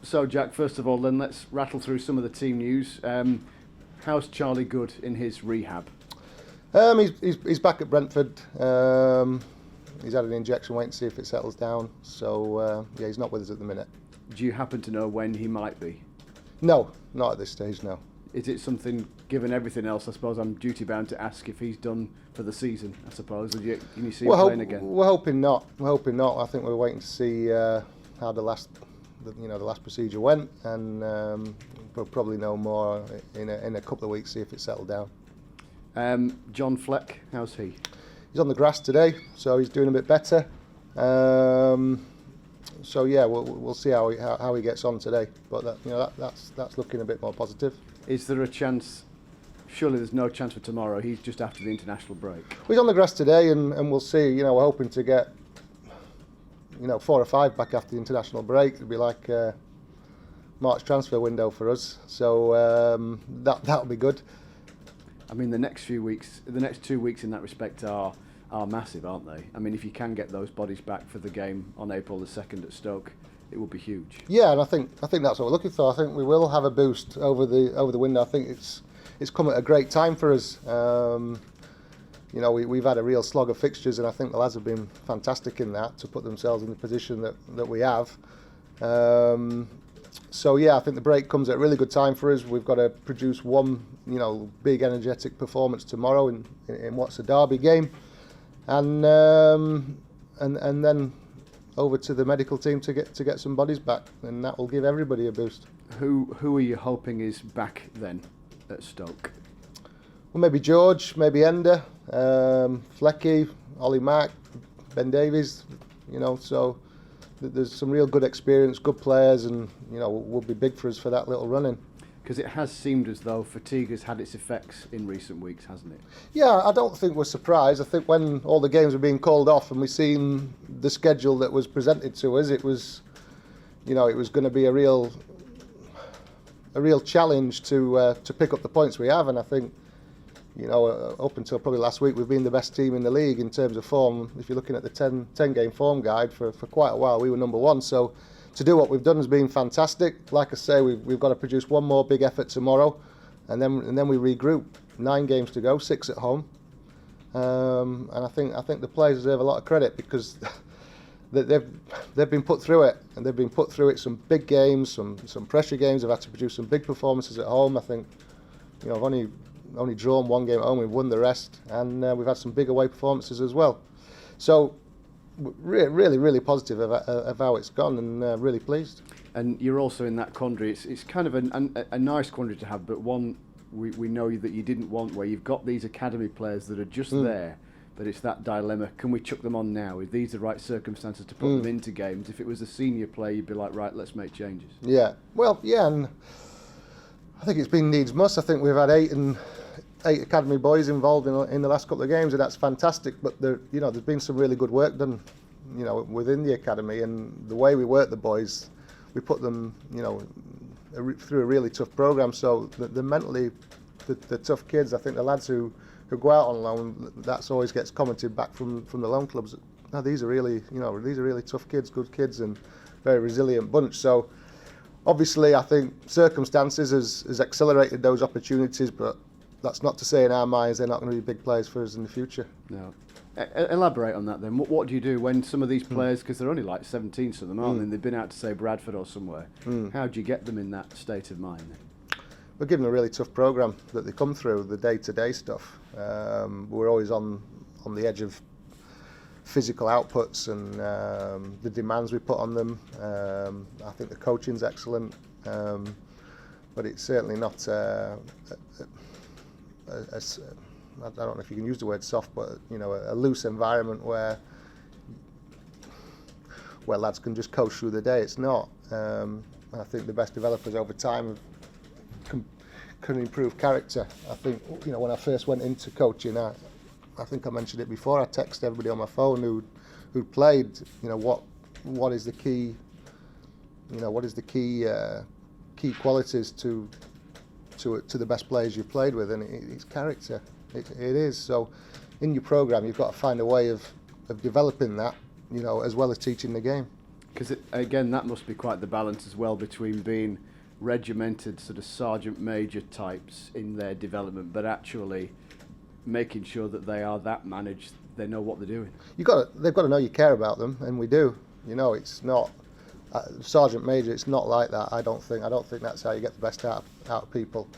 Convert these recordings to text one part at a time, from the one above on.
So, Jack, first of all, then let's rattle through some of the team news. How's Charlie Good in his rehab? He's back at Brentford. He's had an injection, waiting to see if it settles down. So, yeah, he's not with us at the minute. Do you happen to know when he might be? No, not at this stage, no. Is it something, given everything else, I suppose I'm duty bound to ask if he's done for the season, I suppose? Can you see him playing again? We're hoping not. I think we're waiting to see how the last procedure went, and we'll probably know more in a couple of weeks, see if it's settled down. John Fleck, how's he? He's on the grass today, so he's doing a bit better. So yeah, we'll see how he gets on today. But that's looking a bit more positive. Is there a chance? Surely there's no chance for tomorrow. He's just after the international break. He's on the grass today, and we'll see. We're hoping to get 4 or 5 back after the international break. It'll be like March transfer window for us. So that'll be good. I mean, the next 2 weeks in that respect are massive, aren't they? I mean, if you can get those bodies back for the game on April the 2nd at Stoke, it will be huge. Yeah, and I think that's what we're looking for. I think we will have a boost over the window. I think it's come at a great time for us. We've had a real slog of fixtures, and I think the lads have been fantastic in that to put themselves in the position that we have. So yeah, I think the break comes at a really good time for us. We've got to produce one, big energetic performance tomorrow in what's a derby game, and then over to the medical team to get some bodies back, and that will give everybody a boost. Who are you hoping is back then at Stoke? Well, maybe George, maybe Ender, Flecky, Ollie Mack, Ben Davies. So there's some real good experience, good players, and will be big for us for that little run-in. Because it has seemed as though fatigue has had its effects in recent weeks, hasn't it? Yeah, I don't think we're surprised. I think when all the games were being called off and we seen the schedule that was presented to us, it was going to be a real challenge to pick up the points we have. And I think, up until probably last week, we've been the best team in the league in terms of form. If you're looking at the 10-game form guide for quite a while, we were number one. So to do what we've done has been fantastic. Like I say, we've got to produce one more big effort tomorrow, and then we regroup. 9 games to go, 6 at home, and I think the players deserve a lot of credit because they've been put through it, and they've been put through it. Some big games, some pressure games. They've had to produce some big performances at home. I think I've only drawn 1 game at home. We've won the rest, and we've had some big away performances as well. So really, really positive of how it's gone, and really pleased. And you're also in that quandary. It's kind of a nice quandary to have, but one we know that you didn't want, where you've got these academy players that are just there, but it's that dilemma. Can we chuck them on now? Are these the right circumstances to put them into games? If it was a senior player, you'd be like, right, let's make changes. Yeah, well, yeah, and I think it's been needs must. I think we've had 8 academy boys involved in the last couple of games, and that's fantastic. But there's been some really good work done, within the academy, and the way we work the boys, we put them, through a really tough program. So they're mentally the tough kids. I think the lads who go out on loan, that's always gets commented back from the loan clubs. No, these are really tough kids, good kids, and very resilient bunch. So obviously, I think circumstances has accelerated those opportunities, but that's not to say in our minds they're not going to be big players for us in the future. No. Elaborate on that then. What do you do when some of these players, because they're only like 17 of them, aren't they? And they've been out to, say, Bradford or somewhere. How do you get them in that state of mind then? We're given a really tough programme that they come through, the day-to-day stuff. We're always on the edge of physical outputs and the demands we put on them. I think the coaching's excellent, but it's certainly not I don't know if you can use the word soft, but a loose environment where lads can just coast through the day. It's not. I think the best developers over time can improve character. I think when I first went into coaching, I think I mentioned it before. I texted everybody on my phone who'd played. What is the key? What is the key qualities to the best players you've played with, and it's character. It is. So in your programme, you've got to find a way of developing that, as well as teaching the game. Because again, that must be quite the balance as well between being regimented sort of sergeant major types in their development, but actually making sure that they are that managed, they know what they're doing. They've got to know you care about them, and we do. You know, it's not sergeant major. It's not like that. I don't think that's how you get the best out of people.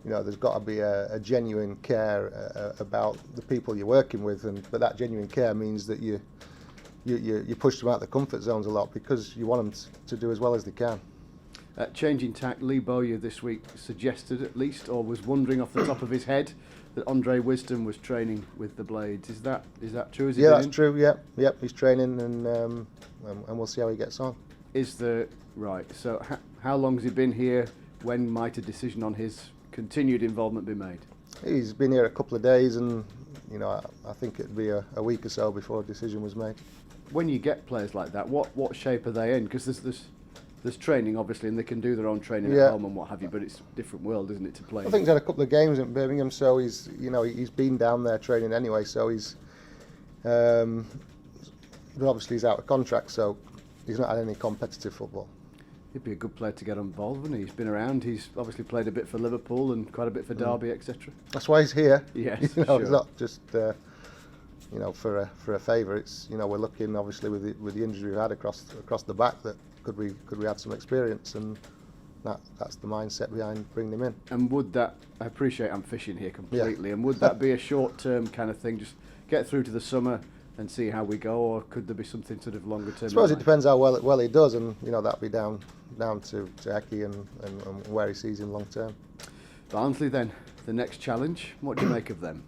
You know, there's got to be a genuine care about the people you're working with, but that genuine care means that you push them out of the comfort zones a lot because you want them to do as well as they can. Changing tack, Lee Bowyer this week suggested at least, or was wondering off the top of his head, that Andre Wisdom was training with the Blades. Is that true? Yeah, that's true. Yeah, he's training, and we'll see how he gets on. Right? So how long has he been here? When might a decision on his continued involvement be made? He's been here a couple of days, and you know, I think it'd be a week or so before a decision was made. When you get players like that, what shape are they in? Because there's training obviously, and they can do their own training at home and what have you. But it's a different world, isn't it, to play? I think he's had a couple of games in Birmingham, so he's been down there training anyway. So but obviously he's out of contract, so he's not had any competitive football. He'd be a good player to get involved, wouldn't he? He's been around. He's obviously played a bit for Liverpool and quite a bit for Derby, etc. That's why he's here. Yes, you know, sure. It's not just for a favour. It's we're looking obviously with the injury we've had across the back that could we add some experience, and that's the mindset behind bringing him in. And would that? I appreciate I'm fishing here completely. Yeah. And would that be a short-term kind of thing? Just get through to the summer and see how we go, or could there be something sort of longer term? I suppose it depends how well he does, and that'll be down to Eki and where he sees him long term. Barnsley then, the next challenge. What do you make of them?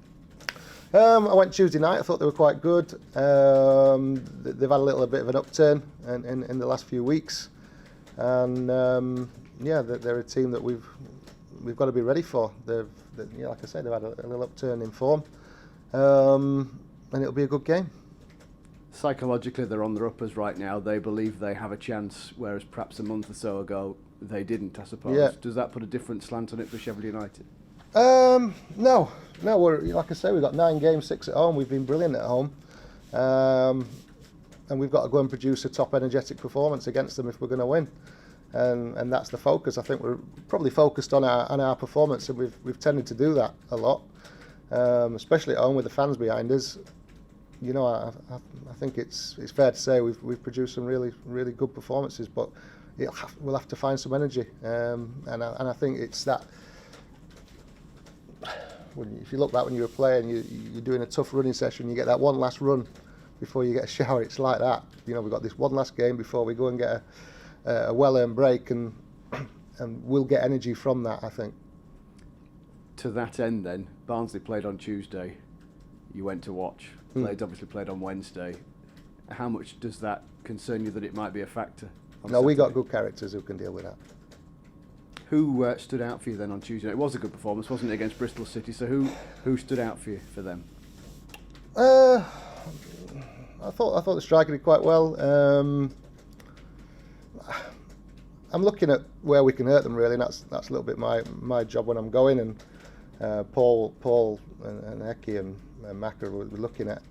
I went Tuesday night. I thought they were quite good. They've had a little bit of an upturn in the last few weeks, and they're a team that we've got to be ready for. Like I said, they've had a little upturn in form, and it'll be a good game. Psychologically, they're on their uppers right now. They believe they have a chance, whereas perhaps a month or so ago they didn't, I suppose. Yeah. Does that put a different slant on it for Sheffield United? No. We're, like I say, we've got 9 games, 6 at home. We've been brilliant at home, and we've got to go and produce a top energetic performance against them if we're going to win. And that's the focus. I think we're probably focused on our performance, and we've tended to do that a lot, especially at home with the fans behind us. I think it's fair to say we've produced some really, really good performances, but we'll have to find some energy, and I think it's that. If you look back when you were playing, you're doing a tough running session, you get that one last run before you get a shower. It's like that. We've got this one last game before we go and get a well-earned break, and we'll get energy from that, I think. To that end then, Barnsley played on Tuesday. You went to watch. Blades obviously played on Wednesday. How much does that concern you that it might be a factor? No, we got good characters who can deal with that. Who stood out for you then on Tuesday? It was a good performance, wasn't it, against Bristol City? So who stood out for you for them? I thought the striker did quite well. I'm looking at where we can hurt them really, and that's a little bit my job when I'm going. And Paul and Eki and Macca were looking at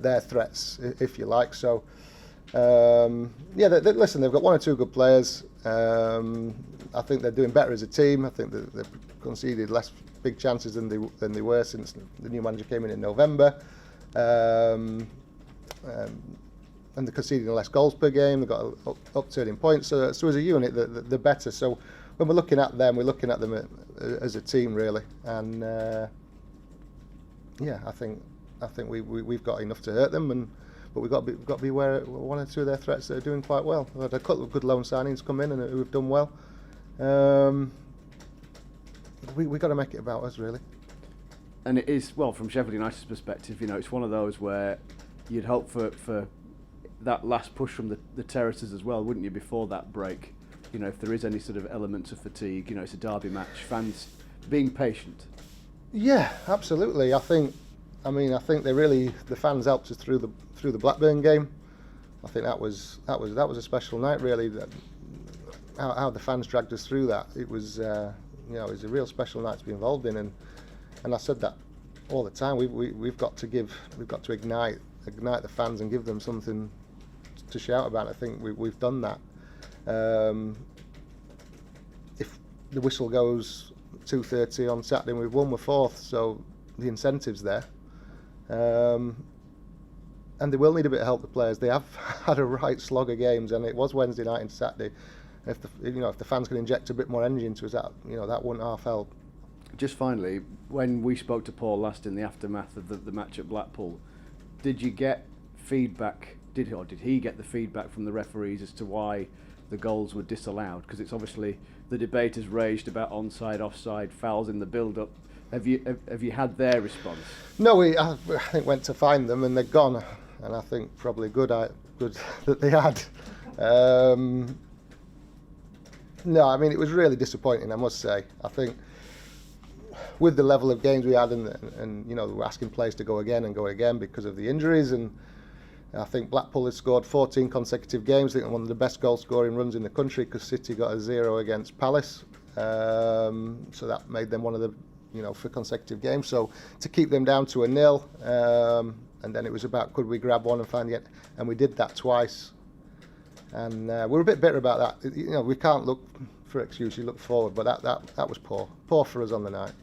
their threats, if you like. So listen, they've got 1 or 2 good players. I think they're doing better as a team. I think that they've conceded less big chances than they were since the new manager came in November. And they're conceding less goals per game. They've got an upturn in points. So as a unit, they're better. So when we're looking at them as a team really. And I think we've got enough to hurt them. But we've got to be aware of 1 or 2 of their threats that are doing quite well. We've had a couple of good loan signings come in and who have done well. We've got to make it about us, really. And it is, well, from Sheffield United's perspective, it's one of those where you'd hope for that last push from the terraces as well, wouldn't you, before that break? If there is any sort of elements of fatigue, it's a derby match, fans being patient. Yeah, absolutely. I think the fans helped us through the Blackburn game. I think that was a special night really. How the fans dragged us through that. It was it was a real special night to be involved in, and I said that all the time. We've got to ignite the fans and give them something to shout about. I think we've done that. If the whistle goes 2:30 on Saturday and we've won, we're fourth, so the incentive's there. And they will need a bit of help, the players. They have had a right slog of games, and it was Wednesday night and Saturday. If the fans can inject a bit more energy into us, that wouldn't half help. Just finally, when we spoke to Paul last in the aftermath of the match at Blackpool, did you get feedback? Did he get the feedback from the referees as to why the goals were disallowed? Because it's obviously the debate has raged about onside, offside, fouls in the build-up. Have you had their response? No, I think went to find them and they're gone, and I think probably good that they had. No, I mean, it was really disappointing, I must say. I think with the level of games we had, and we're asking players to go again because of the injuries, and I think Blackpool has scored 14 consecutive games. I think one of the best goal scoring runs in the country, because City got a 0 against Palace, so that made them one of the for consecutive games. So to keep them down to a 0, and then it was about could we grab one and find it, and we did that twice. And we're a bit bitter about that. We can't look for excuses, look forward, but that was poor for us on the night.